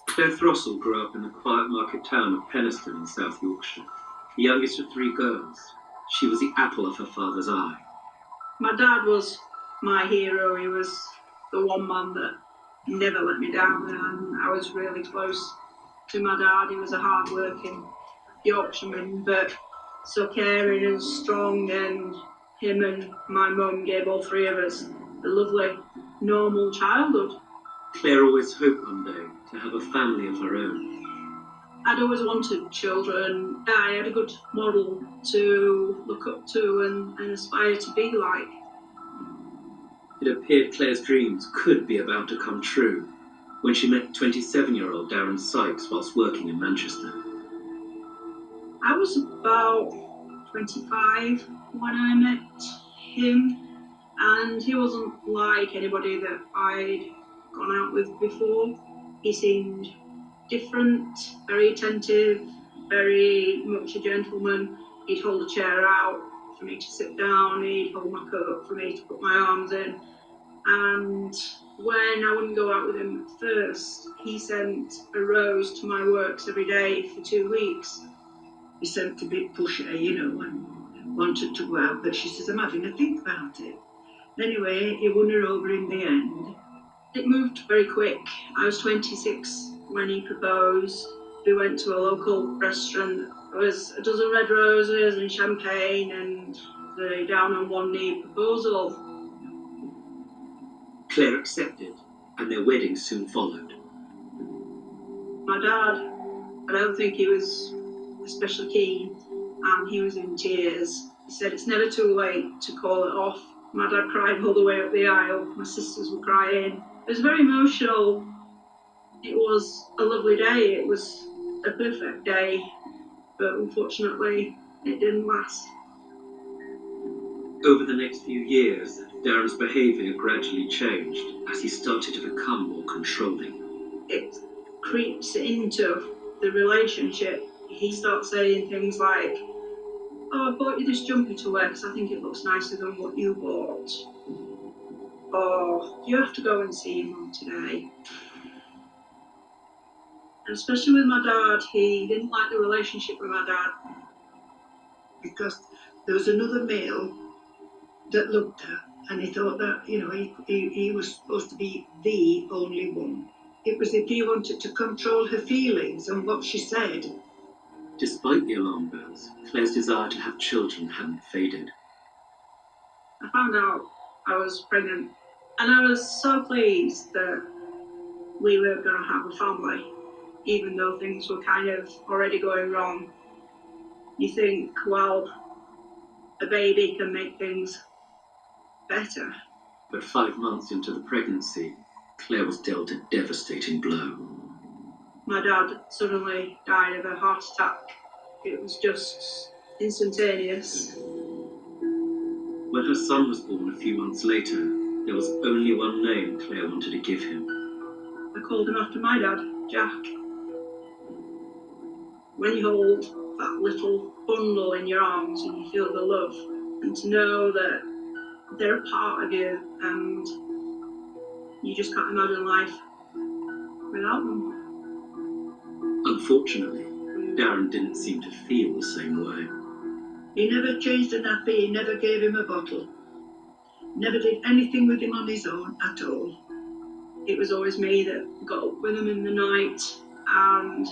Claire Throssell grew up in the quiet market town of Penistone in South Yorkshire. The youngest of three girls, she was the apple of her father's eye. My dad was my hero. He was the one man that never let me down, and I was really close to my dad. He was a hard-working Yorkshireman, but so caring and strong, and him and my mum gave all three of us a lovely, normal childhood. Claire always hoped one day to have a family of her own. I'd always wanted children. I had a good model to look up to and aspire to be like. It appeared Claire's dreams could be about to come true when she met 27-year-old Darren Sykes whilst working in Manchester. I was about 25 when I met him, and he wasn't like anybody that I'd gone out with before. He seemed different, very attentive, very much a gentleman. He'd hold a chair out for me to sit down, he'd hold my coat for me to put my arms in. And when I wouldn't go out with him at first, he sent a rose to my works every day for 2 weeks. He sent a bit pushy, and wanted to go out, but she says, I'm having a think about it. Anyway, he won her over in the end. It moved very quick. I was 26 when he proposed. We went to a local restaurant. There was a dozen red roses and champagne and the down on one knee proposal. Claire accepted, and their wedding soon followed. My dad, I don't think he was especially keen, and he was in tears. He said it's never too late to call it off. My dad cried all the way up the aisle. My sisters were crying. It was very emotional. It was a lovely day. It was a perfect day, but unfortunately, it didn't last. Over the next few years, Darren's behaviour gradually changed as he started to become more controlling. It creeps into the relationship. He starts saying things like, oh, I bought you this jumper to wear because I think it looks nicer than what you bought. Or, you have to go and see your mum today. And especially with my dad, he didn't like the relationship with my dad. Because there was another male that loved her, and he thought that, he was supposed to be the only one. It was if he wanted to control her feelings and what she said. Despite the alarm bells, Claire's desire to have children hadn't faded. I found out I was pregnant, and I was so pleased that we were going to have a family, even though things were kind of already going wrong. You think, well, a baby can make things better. But 5 months into the pregnancy, Claire was dealt a devastating blow. My dad suddenly died of a heart attack. It was just instantaneous. When her son was born a few months later, there was only one name Claire wanted to give him. I called him after my dad, Jack. When you hold that little bundle in your arms and you feel the love, and to know that they're a part of you, and you just can't imagine life without them. Unfortunately, Darren didn't seem to feel the same way. He never changed a nappy, he never gave him a bottle. Never did anything with him on his own at all. It was always me that got up with him in the night, and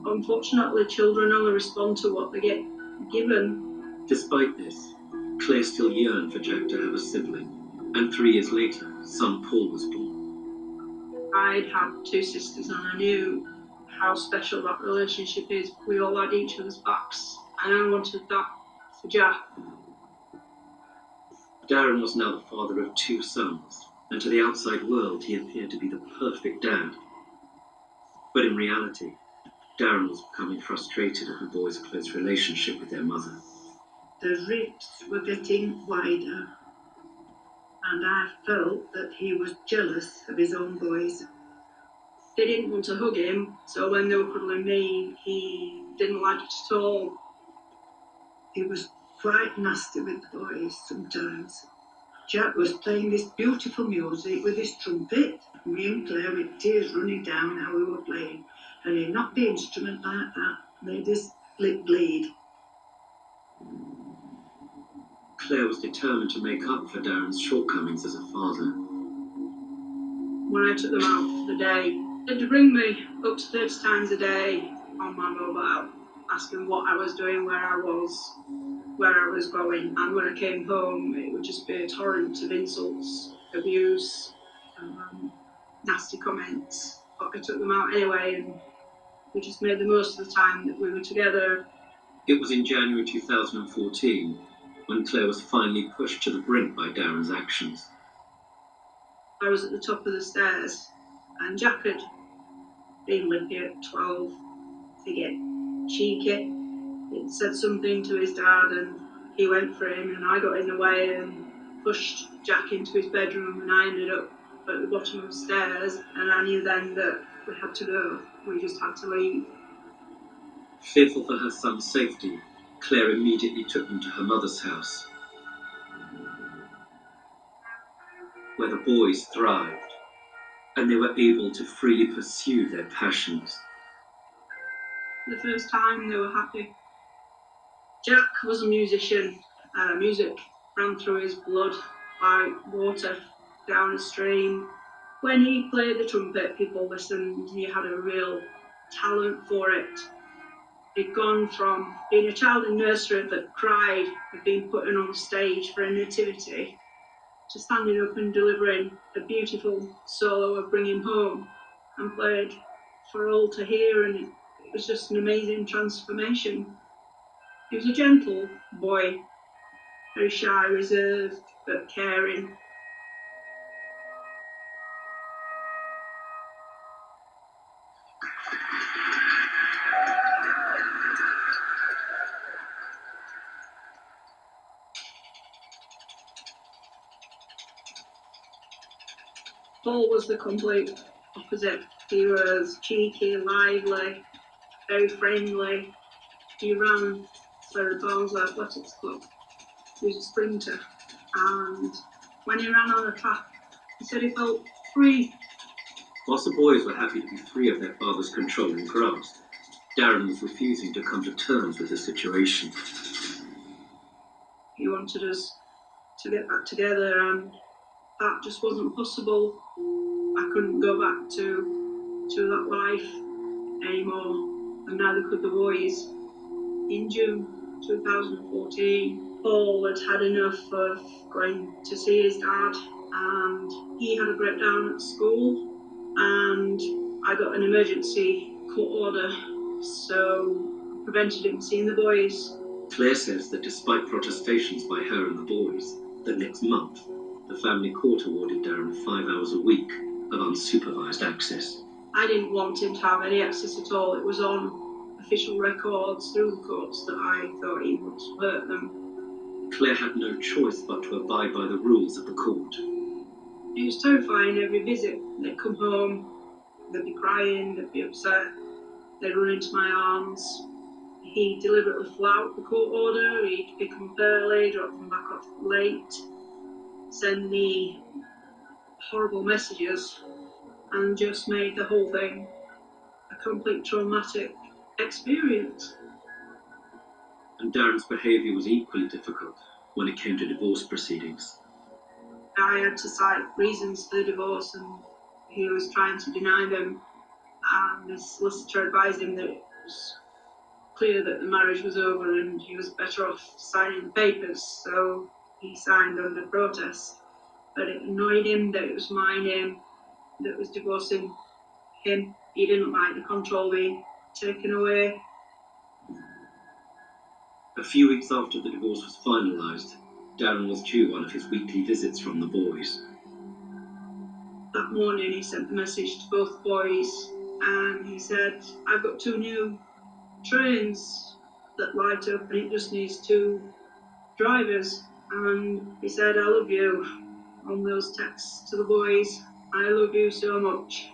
unfortunately children only respond to what they get given. Despite this, Claire still yearned for Jack to have a sibling, and 3 years later, son Paul was born. I'd had 2 sisters, and I knew how special that relationship is. We all had each other's backs, and I wanted that for Jack. Darren was now the father of 2 sons, and to the outside world he appeared to be the perfect dad. But in reality, Darren was becoming frustrated at the boys' close relationship with their mother. The rifts were getting wider, and I felt that he was jealous of his own boys. They didn't want to hug him, so when they were cuddling me, he didn't like it at all. He was quite nasty with the boys sometimes. Jack was playing this beautiful music with his trumpet. Me and Claire, with tears running down how we were playing, and he knocked the instrument like that, made his lip bleed. Claire was determined to make up for Darren's shortcomings as a father. When I took them out for the day, they'd ring me up to 30 times a day on my mobile, asking what I was doing, where I was going. And when I came home, it would just be a torrent of insults, abuse, nasty comments. But I took them out anyway, and we just made the most of the time that we were together. It was in January 2014 when Claire was finally pushed to the brink by Darren's actions. I was at the top of the stairs, and Jack had been limpy at 12 to get cheeky. He'd said something to his dad, and he went for him, and I got in the way and pushed Jack into his bedroom, and I ended up at the bottom of the stairs, and I knew then that we had to go. We just had to leave. Fearful for her son's safety, Claire immediately took them to her mother's house, where the boys thrived, and they were able to freely pursue their passions. The first time they were happy. Jack was a musician. Music ran through his blood like water down a stream. When he played the trumpet, people listened. He had a real talent for it. He'd gone from being a child in nursery that cried at being put on stage for a nativity to standing up and delivering a beautiful solo of Bring Him Home, and played for all to hear, and it was just an amazing transformation. He was a gentle boy, very shy, reserved, but caring. Paul was the complete opposite. He was cheeky, lively, very friendly. He ran for the Barnsley Athletics Club. He was a sprinter, and when he ran on the track, he said he felt free. Whilst the boys were happy to be free of their father's control and grasp, Darren was refusing to come to terms with the situation. He wanted us to get back together, and that just wasn't possible. I couldn't go back to that life anymore, and neither could the boys. In June 2014, Paul had had enough of going to see his dad, and he had a breakdown at school, and I got an emergency court order, so prevented him seeing the boys. Claire says that despite protestations by her and the boys, the next month, the family court awarded Darren 5 hours a week of unsupervised access. I didn't want him to have any access at all. It was on official records through the courts that I thought he would hurt them. Claire had no choice but to abide by the rules of the court. It was terrifying every visit. They'd come home, they'd be crying, they'd be upset, they'd run into my arms. He'd deliberately flout the court order, he'd pick them up early, drop them back off late, send me horrible messages, and just made the whole thing a complete traumatic experience. And Darren's behaviour was equally difficult when it came to divorce proceedings. I had to cite reasons for the divorce, and he was trying to deny them, and his solicitor advised him that it was clear that the marriage was over and he was better off signing the papers, so he signed under protest. But it annoyed him that it was my name that was divorcing him. He didn't like the control being taken away. A few weeks after the divorce was finalised, Darren was due one of his weekly visits from the boys. That morning he sent a message to both boys, and he said, "I've got 2 new trains that light up and it just needs 2 drivers." And he said, "I love you," on those texts to the boys. "I love you so much."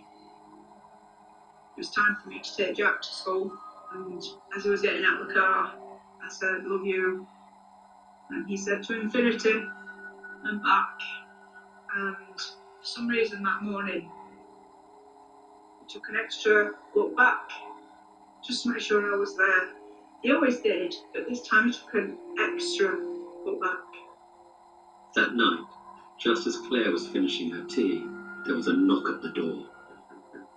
It was time for me to take Jack to school, and as he was getting out of the car, I said, "Love you." And he said, "To infinity." and back, and for some reason that morning he took an extra look back just to make sure I was there. He always did, but this time he took an extra look back. That night, just as Claire was finishing her tea, there was a knock at the door.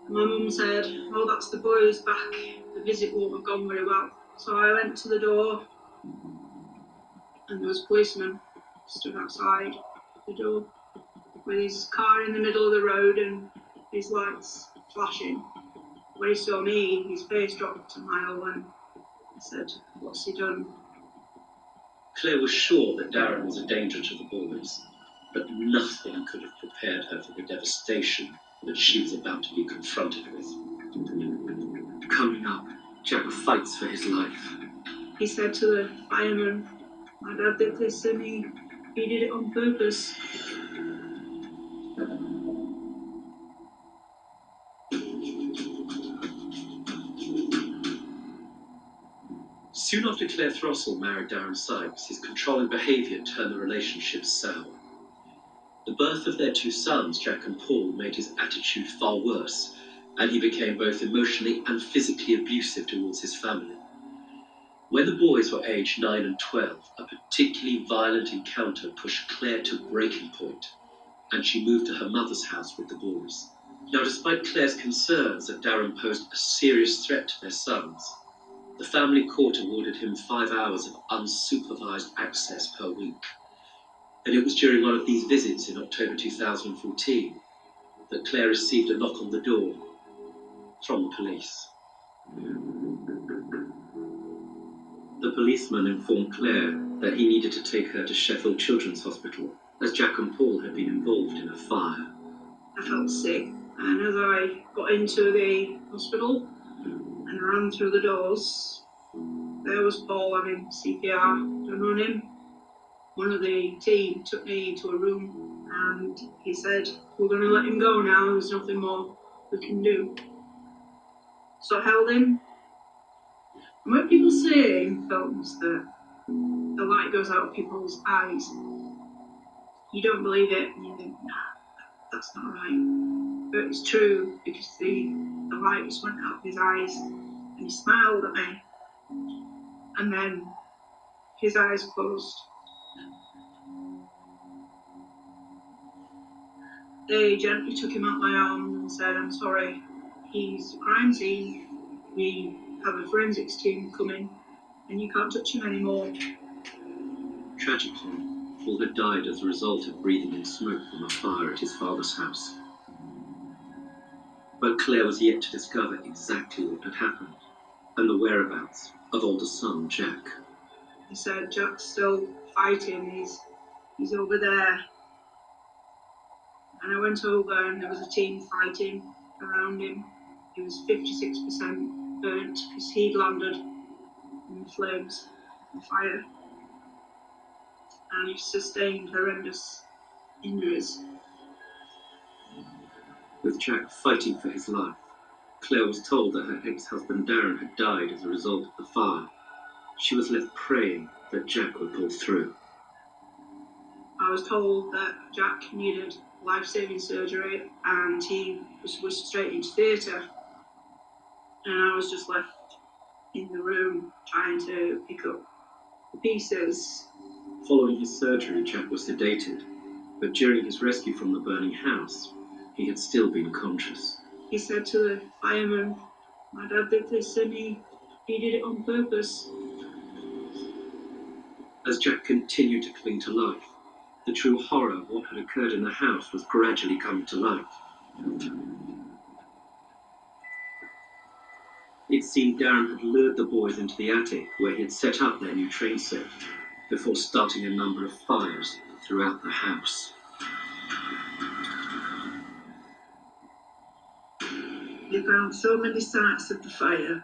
My mum said, "Oh, that's the boys back. The visit won't have gone very well." So I went to the door, and there was a policeman stood outside the door with his car in the middle of the road and his lights flashing. When he saw me, his face dropped a mile and he said, "What's he done?" Claire was sure that Darren was a danger to the boys, but nothing could have prepared her for the devastation that she was about to be confronted with. Coming up, Jack fights for his life. He said to the fireman, "My dad did this and he did it on purpose." Soon after Claire Throssell married Darren Sykes, his controlling behaviour turned the relationship sour. The birth of their two sons, Jack and Paul, made his attitude far worse, and he became both emotionally and physically abusive towards his family. When the boys were aged 9 and 12, a particularly violent encounter pushed Claire to breaking point, and she moved to her mother's house with the boys. Now, despite Claire's concerns that Darren posed a serious threat to their sons, the family court awarded him 5 hours of unsupervised access per week. And it was during one of these visits in October 2014 that Claire received a knock on the door from the police. The policeman informed Claire that he needed to take her to Sheffield Children's Hospital, as Jack and Paul had been involved in a fire. I felt sick, and as I got into the hospital and ran through the doors, there was Paul having CPR done on him. One of the team took me into a room and he said, "We're going to let him go now, there's nothing more we can do." So I held him. And when people say in films that the light goes out of people's eyes, you don't believe it and you think, "Nah, that's not right." But it's true, because the light just went out of his eyes and he smiled at me. And then his eyes closed. They gently took him out my arms and said, "I'm sorry, he's a crime scene. We have a forensics team coming and you can't touch him anymore." Tragically, Paul had died as a result of breathing in smoke from a fire at his father's house. But Claire was yet to discover exactly what had happened and the whereabouts of older son Jack. He said, "Jack's still fighting, he's over there." And I went over and there was a team fighting around him. He was 56% burnt because he'd landed in the flames of the fire. And he sustained horrendous injuries. With Jack fighting for his life, Claire was told that her ex-husband Darren had died as a result of the fire. She was left praying that Jack would pull through. I was told that Jack needed life-saving surgery and he was rushed straight into theatre. And I was just left in the room trying to pick up the pieces. Following his surgery, Jack was sedated, but during his rescue from the burning house, he had still been conscious. He said to the fireman, "My dad did this and he did it on purpose." As Jack continued to cling to life, the true horror of what had occurred in the house was gradually coming to light. It seemed Darren had lured the boys into the attic where he had set up their new train set before starting a number of fires throughout the house. They found so many sites of the fire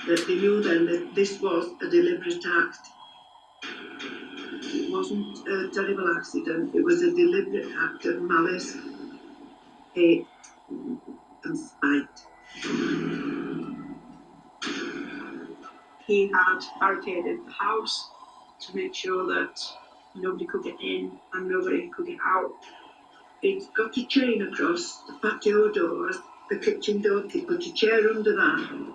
that they knew then that this was a deliberate act. It wasn't a terrible accident, it was a deliberate act of malice, hate and spite. He had barricaded the house to make sure that Nobody could get in and nobody could get out. He'd got a chain across the patio doors, the kitchen door. He put a chair under that.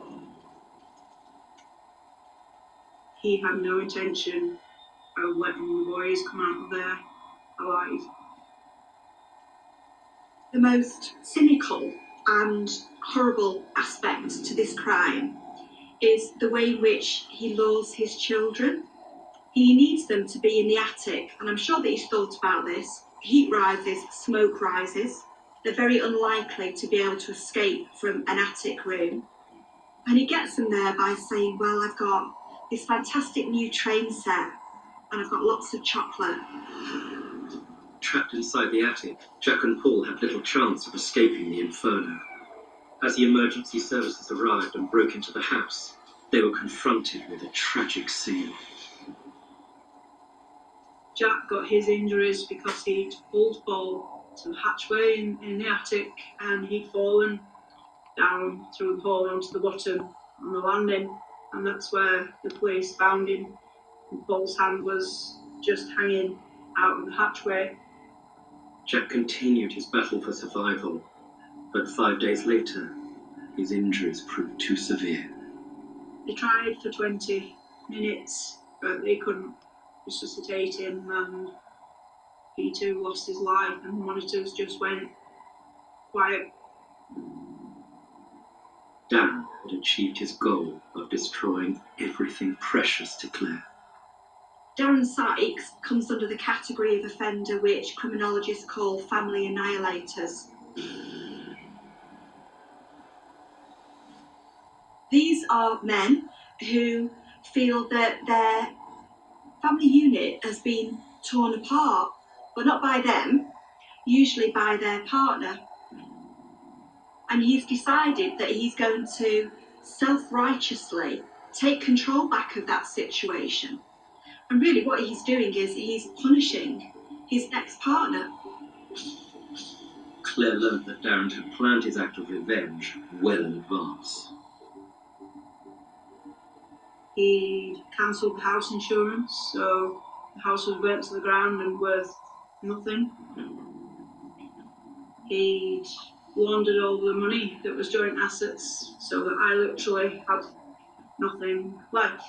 He had no intention of letting the boys come out of there alive. The most cynical and horrible aspect to this crime is the way in which he lures his children. He needs them to be in the attic, and I'm sure that he's thought about this. Heat rises, smoke rises. They're very unlikely to be able to escape from an attic room. And he gets them there by saying, well, I've got this fantastic new train set, and I've got lots of chocolate. Trapped inside the attic, Jack and Paul had little chance of escaping the inferno. As the emergency services arrived and broke into the house, they were confronted with a tragic scene. Jack got his injuries because he'd pulled Paul to the hatchway in the attic, and he'd fallen down through the hole onto the bottom on the landing, and that's where the police found him. And Paul's hand was just hanging out of the hatchway. Jack continued his battle for survival, but 5 days later, his injuries proved too severe. They tried for 20 minutes, but they couldn't resuscitate him, and he too lost his life, and the monitors just went quiet. Darren had achieved his goal of destroying everything precious to Claire. Darren Sykes comes under the category of offender which criminologists call family annihilators. These are men who feel that their family unit has been torn apart, but not by them, usually by their partner. And he's decided that he's going to self-righteously take control back of that situation. And really what he's doing is he's punishing his ex-partner. Claire learned that Darren had planned his act of revenge well in advance. He'd cancelled the house insurance, so the house was burnt to the ground and worth nothing. He'd laundered all the money that was joint assets, so that I literally had nothing left.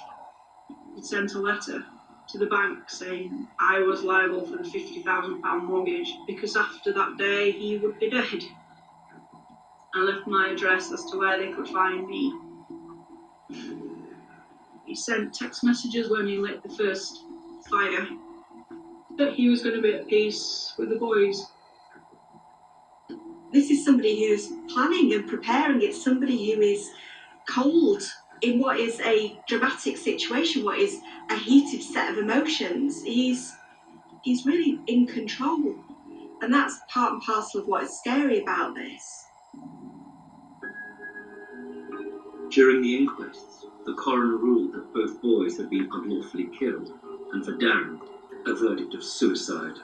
He'd sent a letter to the bank saying I was liable for the £50,000 mortgage because after that day he would be dead. I left my address as to where they could find me. He sent text messages when he lit the first fire that he was going to be at peace with the boys. This is somebody who's planning and preparing. It's somebody who is cold in what is a dramatic situation, what is a heated set of emotions. He's really in control. And that's part and parcel of what is scary about this. During the inquests, the coroner ruled that both boys had been unlawfully killed, and for Darren, a verdict of suicide.